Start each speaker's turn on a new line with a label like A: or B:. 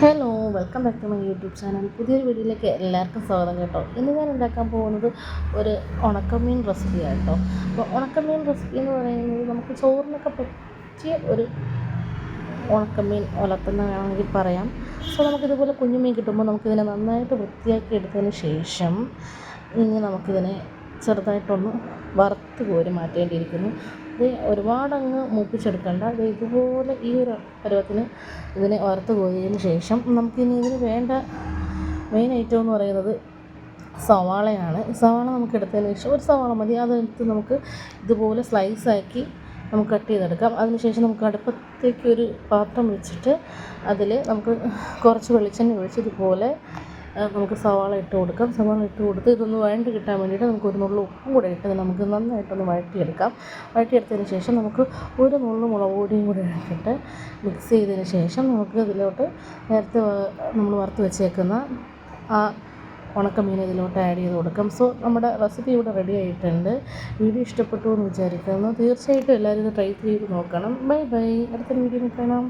A: Hello, welcome back to my YouTube channel. പുതിയൊരു വീഡിയോയിലേക്ക് എല്ലാവർക്കും സ്വാഗതം കേട്ടോ. ഇന്ന് ഞാൻ ഉണ്ടാക്കാൻ പോകുന്നത് ഒരു ഉണക്കമീൻ റെസിപ്പിയാണ് കേട്ടോ. അപ്പോൾ ഉണക്കമീൻ റെസിപ്പി എന്ന് പറയുന്നത് നമുക്ക് ചോറിനൊക്കെ പറ്റിയ ഒരു ഉണക്കമീൻ വളർത്തുന്ന വേണമെങ്കിൽ പറയാം. സോ നമുക്കിതുപോലെ കുഞ്ഞുമീൻ കിട്ടുമ്പോൾ നമുക്കിതിനെ നന്നായിട്ട് വൃത്തിയാക്കി എടുത്തതിന് ശേഷം ഇനി നമുക്കിതിനെ ചെറുതായിട്ടൊന്ന് വറുത്ത് കോരി മാറ്റേണ്ടിയിരിക്കുന്നു. ഇത് ഒരുപാടങ്ങ് മൂപ്പിച്ചെടുക്കേണ്ട. അത് ഇതുപോലെ ഈ ഒരു പരുവത്തിന് ഇതിനെ വറുത്ത് കോരിയതിന് ശേഷം നമുക്കിനി ഇതിന് വേണ്ട മെയിൻ ഐറ്റം എന്ന് പറയുന്നത് സവാളയാണ്. സവാള നമുക്ക് എടുത്തതിന് ശേഷം ഒരു സവാള മതി, അതെടുത്ത് നമുക്ക് ഇതുപോലെ സ്ലൈസാക്കി നമുക്ക് കട്ട് ചെയ്തെടുക്കാം. അതിനുശേഷം നമുക്ക് അടുപ്പത്തേക്ക് ഒരു പാത്രം വെച്ചിട്ട് അതിൽ നമുക്ക് കുറച്ച് വെളിച്ചെണ്ണ ഒഴിച്ച് ഇതുപോലെ നമുക്ക് സവാള ഇട്ട് കൊടുക്കാം. സവാള ഇട്ട് കൊടുത്ത് ഇതൊന്ന് വഴണ്ട് കിട്ടാൻ വേണ്ടിയിട്ട് നമുക്ക് ഒരു നുള്ളു ഉപ്പും കൂടെ ഇട്ട് നമുക്ക് നന്നായിട്ടൊന്ന് വഴറ്റിയെടുക്കാം. വഴറ്റിയെടുത്തതിന് ശേഷം നമുക്ക് ഒരു നുള്ളു മുളക് പൊടിയും കൂടെ ഇട്ടിട്ട് മിക്സ് ചെയ്തതിന് ശേഷം നമുക്ക് ഇതിലോട്ട് നേരത്തെ നമ്മൾ വറുത്ത് വെച്ചേക്കുന്ന ആ ഉണക്കമീൻ ഇതിലോട്ട് ആഡ് ചെയ്ത് കൊടുക്കാം. സോ നമ്മുടെ റെസിപ്പി ഇവിടെ റെഡി ആയിട്ടുണ്ട്. വീഡിയോ ഇഷ്ടപ്പെട്ടു എന്ന് വിചാരിക്കുന്നു. തീർച്ചയായിട്ടും എല്ലാവരും ഇത് ട്രൈ ചെയ്ത് നോക്കണം. Bye bye. അടുത്തൊരു വീഡിയോ കാണാം.